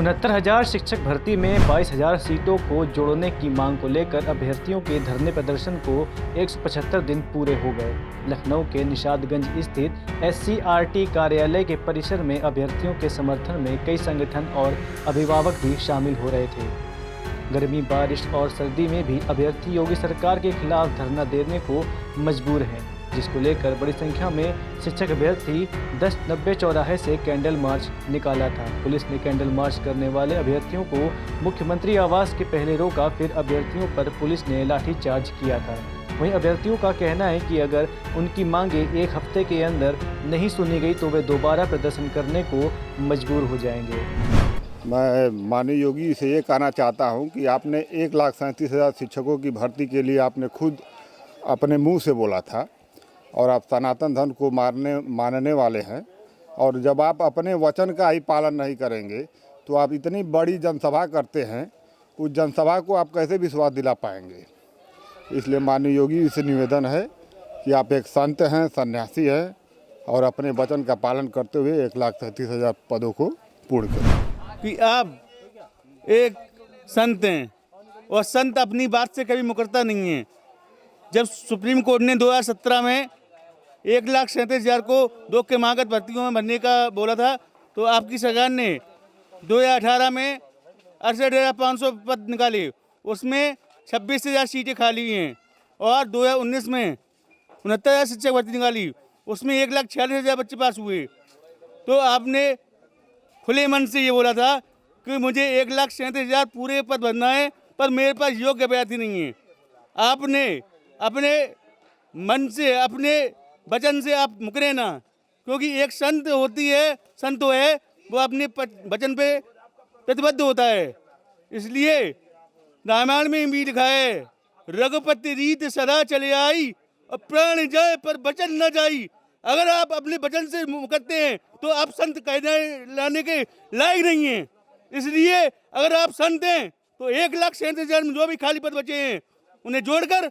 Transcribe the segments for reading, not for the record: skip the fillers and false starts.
69,000 शिक्षक भर्ती में 22,000 सीटों को जोड़ने की मांग को लेकर अभ्यर्थियों के धरने प्रदर्शन को 175 दिन पूरे हो गए। लखनऊ के निशादगंज स्थित SCRT कार्यालय के परिसर में अभ्यर्थियों के समर्थन में कई संगठन और अभिभावक भी शामिल हो रहे थे। गर्मी, बारिश और सर्दी में भी अभ्यर्थी योगी सरकार के खिलाफ धरना देने को मजबूर हैं, जिसको लेकर बड़ी संख्या में शिक्षक अभ्यर्थी 10-90 चौराहे से कैंडल मार्च निकाला था। पुलिस ने कैंडल मार्च करने वाले अभ्यर्थियों को मुख्यमंत्री आवास के पहले रोका, फिर अभ्यर्थियों पर पुलिस ने लाठीचार्ज किया था। वहीं अभ्यर्थियों का कहना है कि अगर उनकी मांगे एक हफ्ते के अंदर नहीं सुनी गई तो वे दोबारा प्रदर्शन करने को मजबूर हो जाएंगे। मैं माननीय योगी से ये कहना चाहता हूँ कि आपने 1,37,000 शिक्षकों की भर्ती के लिए आपने खुद अपने मुंह से बोला था और आप सनातन धर्म को मानने वाले हैं, और जब आप अपने वचन का ही पालन नहीं करेंगे तो आप इतनी बड़ी जनसभा करते हैं, उस जनसभा को आप कैसे विश्वास दिला पाएंगे। इसलिए माननीय योगी से निवेदन है कि आप एक संत हैं, सन्यासी हैं, और अपने वचन का पालन करते हुए 1,37,000 पदों को पूर्ण करें। कि आप एक संत हैं और संत अपनी बात से कभी मुकरता नहीं है। जब सुप्रीम कोर्ट ने 2017 में 1,37,000 को 2 क्रमागत भर्तियों में भरने का बोला था, तो आपकी सरकार ने 2018 में 68,500 पद निकाले, उसमें 26,000 सीटें खाली हैं, और 2019 में 69,000 शिक्षक भर्ती निकाली, उसमें 1,46,000 बच्चे पास हुए। तो आपने खुले मन से ये बोला था कि मुझे 1,37,000 पूरे पद भरना है, पर मेरे पास योग्य अभ्यर्थी नहीं है। आपने अपने मन से, अपने वचन से आप मुकरे ना, क्योंकि एक संत होती है, संत है वो अपने वचन पे प्रतिबद्ध होता है। इसलिए रामायण में भी लिखा है, रघुपति रीत सदा चले आई और प्राण जाए पर वचन न जाई। अगर आप अपने वचन से मुकरते हैं तो आप संत कहने लाने के लायक नहीं हैं। इसलिए अगर आप संत हैं तो 1,37,000 में जो भी खाली पद बचे हैं उन्हें जोड़कर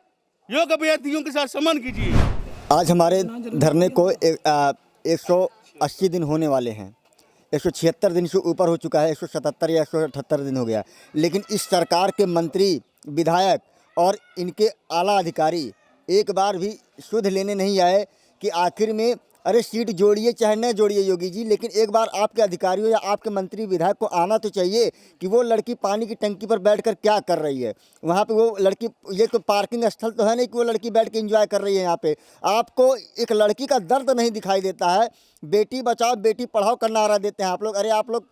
योग्य अभ्यर्थियों के साथ सम्मान कीजिए। आज हमारे धरने को 180 दिन होने वाले हैं। 176 दिन से ऊपर हो चुका है, 177 या 178 दिन हो गया, लेकिन इस सरकार के मंत्री, विधायक और इनके आला अधिकारी एक बार भी सुध लेने नहीं आए कि आखिर में अरे सीट जोड़िए चाहे न जोड़िए योगी जी, लेकिन एक बार आपके अधिकारियों या आपके मंत्री विधायक को आना तो चाहिए कि वो लड़की पानी की टंकी पर बैठकर क्या कर रही है। वहाँ पे वो लड़की, ये तो पार्किंग स्थल तो है नहीं कि वो लड़की बैठ के एंजॉय कर रही है। यहाँ पे आपको एक लड़की का दर्द नहीं दिखाई देता है। बेटी बचाओ बेटी पढ़ाओ का नारा देते हैं आप लोग। अरे आप लोग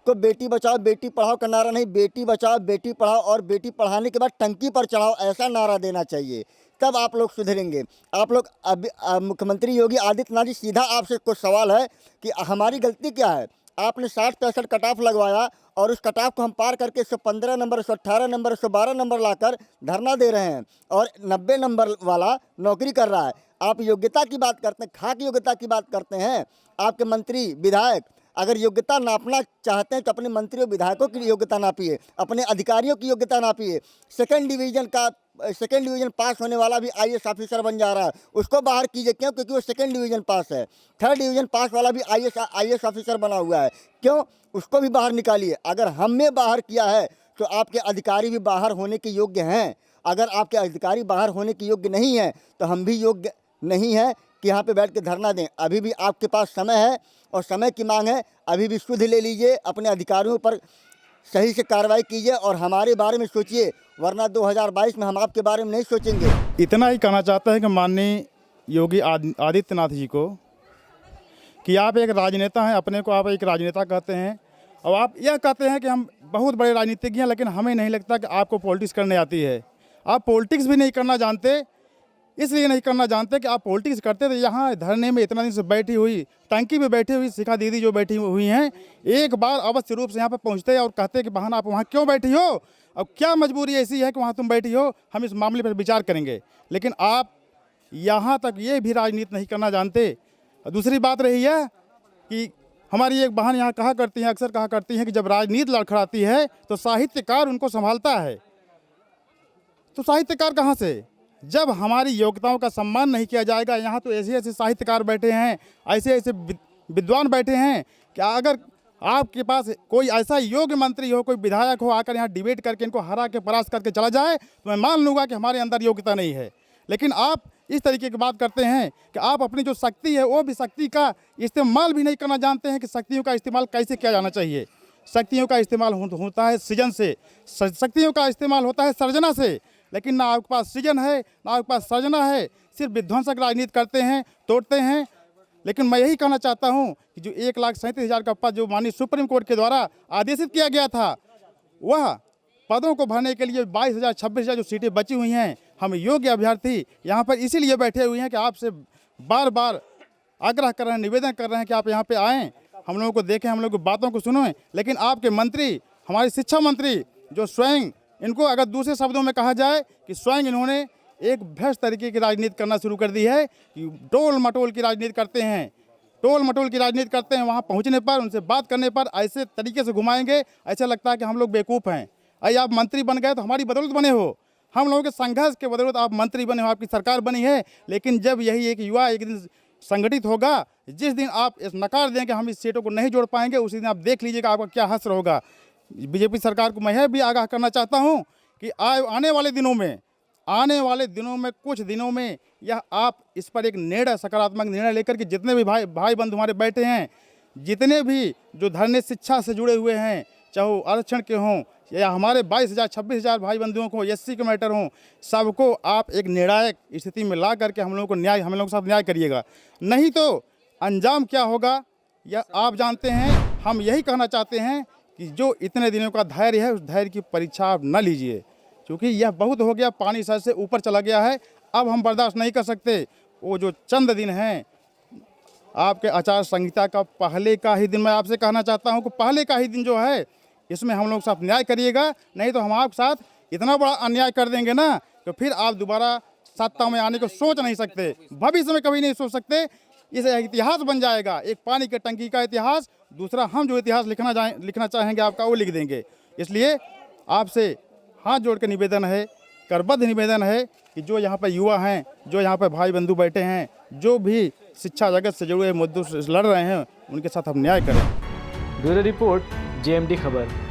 को बेटी बचाओ बेटी पढ़ाओ का नारा नहीं, बेटी बचाओ बेटी पढ़ाओ और बेटी पढ़ाने के बाद टंकी पर चढ़ाओ, ऐसा नारा देना चाहिए, तब आप लोग सुधरेंगे। आप लोग मुख्यमंत्री योगी आदित्यनाथ जी, सीधा आपसे कुछ सवाल है कि हमारी गलती क्या है। आपने 60-65 कट ऑफ लगवाया और उस कट ऑफ को हम पार करके 115 नंबर, 118 नंबर, 112 नंबर लाकर धरना दे रहे हैं, और 90 नंबर वाला नौकरी कर रहा है। आप योग्यता की बात करते हैं, खाक योग्यता की बात करते हैं। आपके मंत्री विधायक अगर योग्यता नापना चाहते हैं तो अपने मंत्री और विधायकों की योग्यता नापिए, अपने अधिकारियों की योग्यता नापिए। सेकंड डिवीज़न पास होने वाला भी IAS ऑफिसर बन जा रहा है, उसको बाहर कीजिए। क्यों? क्योंकि वो सेकंड डिवीज़न पास है। थर्ड डिवीज़न पास वाला भी IAS ऑफिसर बना हुआ है, क्यों? उसको भी बाहर निकालिए। अगर हमने बाहर किया है तो आपके अधिकारी भी बाहर होने के योग्य हैं। अगर आपके अधिकारी बाहर होने के योग्य नहीं हैं तो हम भी योग्य नहीं हैं कि यहाँ पे बैठ के धरना दें। अभी भी आपके पास समय है और समय की मांग है, अभी भी सुध ले लीजिए, अपने अधिकारियों पर सही से कार्रवाई कीजिए और हमारे बारे में सोचिए, वरना 2022 में हम आपके बारे में नहीं सोचेंगे। इतना ही कहना चाहता है कि माननीय योगी आदित्यनाथ जी को कि आप एक राजनेता हैं, अपने को आप एक राजनेता कहते हैं, और आप यह कहते हैं कि हम बहुत बड़े राजनीतिज्ञ हैं, लेकिन हमें नहीं लगता कि आपको पॉलिटिक्स करने आती है। आप पॉलिटिक्स भी नहीं करना जानते, इसलिए नहीं करना जानते कि आप पॉलिटिक्स करते थे। यहाँ धरने में इतना दिन से बैठी हुई, टंकी में बैठी हुई शिखा दीदी जो बैठी हुई हैं, एक बार अवश्य रूप से यहाँ पर पहुँचते और कहते कि बहन आप वहाँ क्यों बैठी हो, अब क्या मजबूरी ऐसी है कि वहाँ तुम बैठी हो, हम इस मामले पर विचार करेंगे। लेकिन आप यहाँ तक ये भी राजनीति नहीं करना जानते। दूसरी बात रही है कि हमारी एक बहन यहाँ कहा करती हैं, अक्सर कहा करती हैं कि जब राजनीति लड़खड़ाती है तो साहित्यकार उनको संभालता है। तो साहित्यकार कहाँ से, जब हमारी योग्यताओं का सम्मान नहीं किया जाएगा। यहाँ तो ऐसे ऐसे साहित्यकार बैठे हैं, ऐसे ऐसे विद्वान बैठे हैं कि अगर आपके पास कोई ऐसा योग्य मंत्री हो, कोई विधायक हो, आकर यहाँ डिबेट करके इनको हरा के परास्त करके चला जाए तो मैं मान लूँगा कि हमारे अंदर योग्यता नहीं है। लेकिन आप इस तरीके की बात करते हैं कि आप अपनी जो शक्ति है वो भी शक्ति का इस्तेमाल भी नहीं करना जानते हैं कि शक्तियों का इस्तेमाल कैसे किया जाना चाहिए। शक्तियों का इस्तेमाल होता है सृजन से, शक्तियों का इस्तेमाल होता है सर्जना से, लेकिन ना आपके पास सृजन है ना आपके पास सर्जना है, सिर्फ विध्वंसक राजनीति करते हैं, तोड़ते हैं। लेकिन मैं यही कहना चाहता हूं कि जो 1,37,000 का पद जो माननीय सुप्रीम कोर्ट के द्वारा आदेशित किया गया था, वह पदों को भरने के लिए 22,000 26,000 जो सीटें बची हुई हैं, हम योग्य अभ्यर्थी यहाँ पर इसीलिए बैठे हुए हैं कि आपसे बार बार आग्रह कर रहे हैं, निवेदन कर रहे हैं कि आप यहाँ पे आएँ, हम लोगों को देखें, हम लोगों की बातों को सुनें। लेकिन आपके मंत्री, हमारे शिक्षा मंत्री जो स्वयं, इनको अगर दूसरे शब्दों में कहा जाए कि स्वयं इन्होंने एक भ्रष्ट तरीके की राजनीति करना शुरू कर दी है कि टोल मटोल की राजनीति करते हैं, टोल मटोल की राजनीति करते हैं। वहाँ पहुँचने पर, उनसे बात करने पर ऐसे तरीके से घुमाएंगे, ऐसा लगता है कि हम लोग बेवकूफ़ हैं। अरे आप मंत्री बन गए तो हमारी बदौलत बने हो, हम लोगों के संघर्ष के बदौलत आप मंत्री बने हो, आपकी सरकार बनी है। लेकिन जब यही एक युवा एक दिन संगठित होगा, जिस दिन आप इस नकार दें कि हम इस सीटों को नहीं जोड़ पाएंगे, उसी दिन आप देख लीजिएगा आपका क्या हश्र होगा। बीजेपी सरकार को मैं भी आगाह करना चाहता हूं कि आने वाले दिनों में कुछ दिनों में यह आप इस पर एक निर्णय, सकारात्मक निर्णय लेकर के जितने भी भाई बंधु हमारे बैठे हैं, जितने भी जो धरने शिक्षा से जुड़े हुए हैं, चाहे वो आरक्षण के हों या हमारे 22,000 26,000 भाई बंधुओं को एससी के मैटर हों, सबको आप एक निर्णायक स्थिति में ला करके हम लोगों के साथ न्याय करिएगा। नहीं तो अंजाम क्या होगा यह आप जानते हैं। हम यही कहना चाहते हैं कि जो इतने दिनों का धैर्य है, उस धैर्य की परीक्षा आप न लीजिए, क्योंकि यह बहुत हो गया, पानी सर से ऊपर चला गया है। अब हम बर्दाश्त नहीं कर सकते। वो जो चंद दिन हैं आपके आचार संहिता का पहले का ही दिन, मैं आपसे कहना चाहता हूं कि पहले का ही दिन जो है, इसमें हम लोग साथ न्याय करिएगा। नहीं तो हम आपके साथ इतना बड़ा अन्याय कर देंगे ना कि फिर आप दोबारा सत्ता में आने को सोच नहीं सकते, भविष्य में कभी नहीं सोच सकते। इसे इतिहास बन जाएगा, एक पानी की टंकी का इतिहास। दूसरा, हम जो इतिहास लिखना चाहेंगे आपका, वो लिख देंगे। इसलिए आपसे हाथ जोड़ के निवेदन है, करबद्ध निवेदन है कि जो यहाँ पर युवा हैं, जो यहाँ पर भाई बंधु बैठे हैं, जो भी शिक्षा जगत से जुड़े मुद्दों से लड़ रहे हैं, उनके साथ हम न्याय करें। ब्यूरो रिपोर्ट, JMD खबर।